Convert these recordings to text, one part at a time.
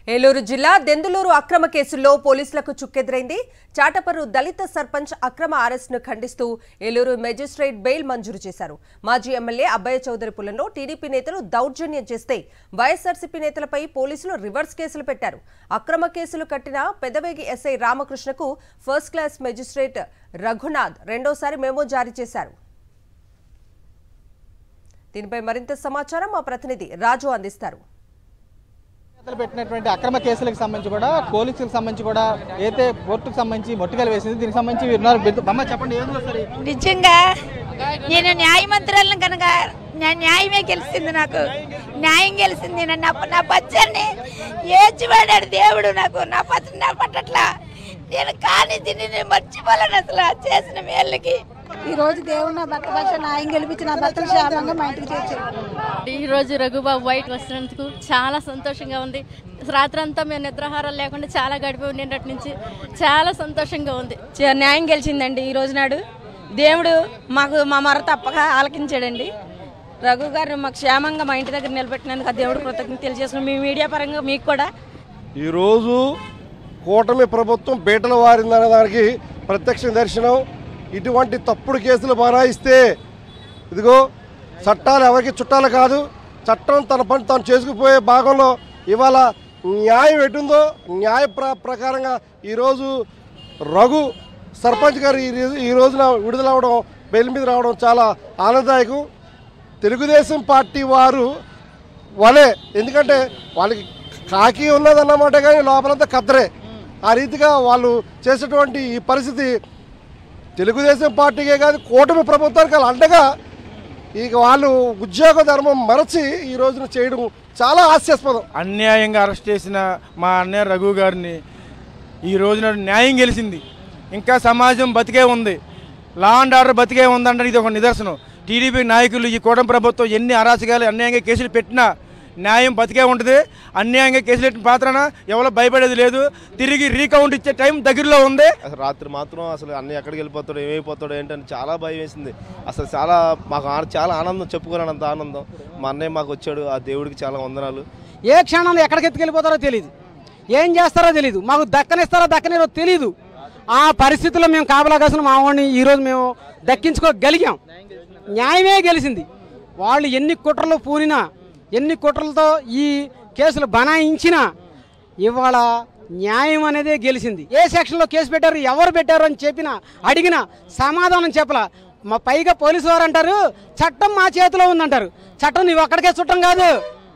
ఏలూరు జిల్లా దెందులూరు అక్రమ కేసుల్లో పోలీసులకు చుక్కెదురైంది. చాటపర్రు దళిత సర్పంచ్ అక్రమ అరెస్టును ఖండిస్తూ ఏలూరు మెజిస్ట్రేట్ బెయిల్ మంజూరు చేశారు. మాజీ ఎమ్మెల్యే అబ్బయ్య చౌదరి పులంలో టీడీపీ నేతలు దౌర్జన్యం చేస్తే వైఎస్ఆర్సీపీ నేతలపై పోలీసులు రివర్స్ కేసులు పెట్టారు. అక్రమ కేసులు కట్టిన పెదవేగి ఎస్ఐ రామకృష్ణకు ఫస్ట్ క్లాస్ మెజిస్ట్రేట్ రఘునాథ్ రెండోసారి మెమో జారీ చేశారు. దీనిపై మరింత సమాచారం మా ప్రతినిధి రాజు అందిస్తారు. పెట్టినటువంటి అక్రమ కేసులకు సంబంధించి కూడా పోలీసులకు సంబంధించి కూడా అయితే కోర్టుకు సంబంధించి మొట్టికలు వేసింది. దీనికి సంబంధించి చెప్పండి. నిజంగా నేను న్యాయమంత్రులను కనుక న్యాయమే గెలిచింది, నాకు న్యాయం గెలిచింది. నా పచ్చని ఏడ్చివాడాడు దేవుడు, నాకు నా పచ్చని నా పట్టట్లా నేను కానీ దీన్ని నేను మర్చిపోలేను అసలు చేసిన మేళ్ళకి. ఈ రోజు దేవుడు నా భర్త పక్ష న్యాయం గెలిపించి నా భర్తను క్షేమంగా మా ఇంటికి చేర్చారు. ఈ రోజు రఘుబాబు బయటకు వస్తున్నందుకు చాలా సంతోషంగా ఉంది. రాత్రంతా మేము నిద్రాహారాలు లేకుండా చాలా గడిపి నిన్నటి నుంచి చాలా సంతోషంగా ఉంది. న్యాయం గెలిచిందండి. ఈ రోజు నాడు దేవుడు మా మర తప్పక ఆలకించాడండి. రఘు గారు మాకు క్షేమంగా మా ఇంటి దగ్గర నిలబెట్టినందుకు ఆ దేవుడు కృతజ్ఞతలు తెలియజేసుకున్నాం. మీ మీడియా పరంగా మీకు కూడా ఈరోజు కూటమి ప్రభుత్వం బీటలు వారిందనే దానికి ప్రత్యక్ష దర్శనం. ఇటువంటి తప్పుడు కేసులు బనాయిస్తే ఇదిగో చట్టాలు ఎవరికి చుట్టాలు కాదు. చట్టం తన పని తాను చేసుకుపోయే భాగంలో ఇవాళ న్యాయం ఎటుందో న్యాయ ప్రకారంగా ఈరోజు రఘు సర్పంచ్ గారు ఈ రోజున విడుదలవడం, బెయిల్ మీద రావడం చాలా ఆనందదాయకం. తెలుగుదేశం పార్టీ వారు వలే, ఎందుకంటే వాళ్ళకి కాకి ఉన్నదన్నమాట కానీ లోపలంతా కద్దరే. ఆ రీతిగా వాళ్ళు చేసేటువంటి ఈ పరిస్థితి తెలుగుదేశం పార్టీకే కాదు కూటమి ప్రభుత్వానికి అండగా ఇక వాళ్ళు ఉద్యోగ ధర్మం మరచి ఈ రోజున చేయడం చాలా హాస్యాస్పదం. అన్యాయంగా అరెస్ట్ చేసిన మా అన్నయ్య రఘు గారిని ఈ రోజున న్యాయం గెలిచింది. ఇంకా సమాజం బతికే ఉంది, లా అండ్ ఆర్డర్ బతికే ఉందంటే ఇది ఒక నిదర్శనం. టీడీపీ నాయకులు ఈ కూటమి ప్రభుత్వం ఎన్ని అరాచకాలు అన్యాయంగా కేసులు పెట్టినా న్యాయం బతికే ఉంటుంది. అన్యాయంగా కేసులు పెట్టిన పాత్రన ఎవరో భయపడేది లేదు. తిరిగి రీకౌంట్ ఇచ్చే టైం దగ్గరలో ఉంది. అసలు రాత్రి మాత్రం అసలు అన్నీ ఎక్కడికి వెళ్ళిపోతాడు, ఏమైపోతాడు ఏంటని చాలా భయం వేసింది. అసలు చాలా మాకు చాలా ఆనందం, చెప్పుకోలేనంత ఆనందం. మా అన్నయ్య మాకు వచ్చాడు, ఆ దేవుడికి చాలా వందనాలు. ఏ క్షణంలో ఎక్కడికి ఎత్తుకెళ్ళిపోతారో తెలియదు, ఏం చేస్తారో తెలియదు, మాకు దక్కనిస్తారో దక్కనిరో తెలియదు. ఆ పరిస్థితుల్లో మేము కాపలా కాసిన మా వాడిని ఈరోజు మేము దక్కించుకోగలిగాం. న్యాయమే గెలిచింది. వాళ్ళు ఎన్ని కుట్రలు పూనినా, ఎన్ని కుట్రలతో ఈ కేసులు బనాయించినా ఇవాళ న్యాయం అనేదే గెలిచింది. ఏ సెక్షన్లో కేసు పెట్టారు, ఎవరు పెట్టారు అని చెప్పినా అడిగినా సమాధానం చెప్పలా. మా పైగా పోలీసు వారు అంటారు చట్టం మా చేతిలో ఉందంటారు. చట్టం నువ్వు అక్కడికే చుట్టం కాదు,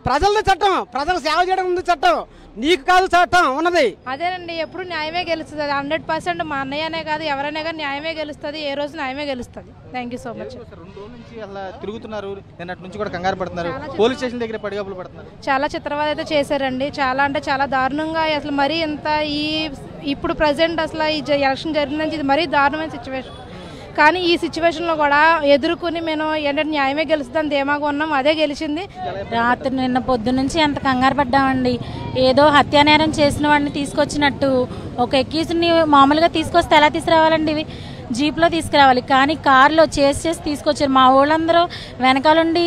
ప్రజలది చట్టం, ప్రజలు సేవ చేయడం ఉంది చట్టం, నీకు కాదు చట్టం ఉన్నది. అదేనండి, ఎప్పుడు న్యాయమే గెలుస్తుంది. 100% మా అన్నయ్యనే కాదు ఎవరైనా కానీ న్యాయమే గెలుస్తుంది. ఏ రోజు న్యాయమే గెలుస్తుంది. Thank you so much. 2 రోజుల నుంచి అలా తిరుగుతున్నారు, నిన్నటి నుంచి కూడా కంగారు పడుతున్నారు, పోలీస్ స్టేషన్ దగ్గర పడిగాపులు పడుతున్నారు. చాలా చిత్రవాద అయితే చేశారండి. చాలా అంటే చాలా దారుణంగా. అసలు మరీ ఎంత ఇప్పుడు ప్రజెంట్ అసలు ఈ ఎలక్షన్ జరిగిందని ఇది మరీ దారుణమైన సిచ్యువేషన్. కానీ ఈ సిచ్యువేషన్లో కూడా ఎదుర్కొని మేము ఏంటంటే న్యాయమే గెలుస్తుందని ధీమాగా ఉన్నాం. అదే గెలిచింది. రాత్రి నిన్న పొద్దు నుంచి ఎంత కంగారు పడ్డామండి. ఏదో హత్యానేరం చేసిన వాడిని తీసుకొచ్చినట్టు ఒక ఎక్యూజ్ని మామూలుగా తీసుకొస్తే ఎలా తీసుకురావాలండి, జీప్లో తీసుకురావాలి. కానీ కారులో చేసి తీసుకొచ్చారు. మా వాళ్ళందరూ వెనకాలండి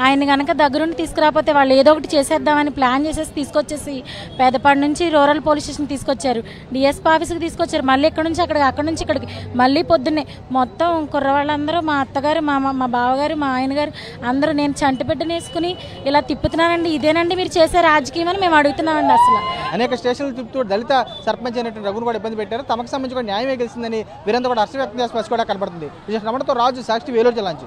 ఆయన కనుక దగ్గరుండి తీసుకురాకపోతే వాళ్ళు ఏదో ఒకటి చేసేద్దామని ప్లాన్ చేసేసి తీసుకొచ్చేసి పెదపాడు నుంచి రూరల్ పోలీస్ స్టేషన్ తీసుకొచ్చారు, డిఎస్పీ ఆఫీస్కి తీసుకొచ్చారు. మళ్ళీ ఎక్కడి నుంచి అక్కడికి, అక్కడి నుంచి ఇక్కడికి, మళ్ళీ పొద్దున్నే మొత్తం కుర్రవాళ్ళందరూ మా అత్తగారు, మా బావగారు, మా ఆయన గారు అందరూ నేను చంటి బిడ్డను వేసుకుని ఇలా తిప్పుతున్నానండి. ఇదేనండి మీరు చేసే రాజకీయం అని మేము అడుగుతున్నామండి. అసలు అనేక స్టేషన్లు తిప్పుతూ దళిత సర్పంచ్ అయినటువంటి రఘును కూడా ఇబ్బంది పెట్టారు. తమకు సంబంధించి కూడా న్యాయమే గెలిచిందని వీరంతా కూడా హర్ష వ్యక్తం చేసి కూడా కనబడుతుంది. రాజు సాక్షి, ఏలూరు జిల్లా నుంచి.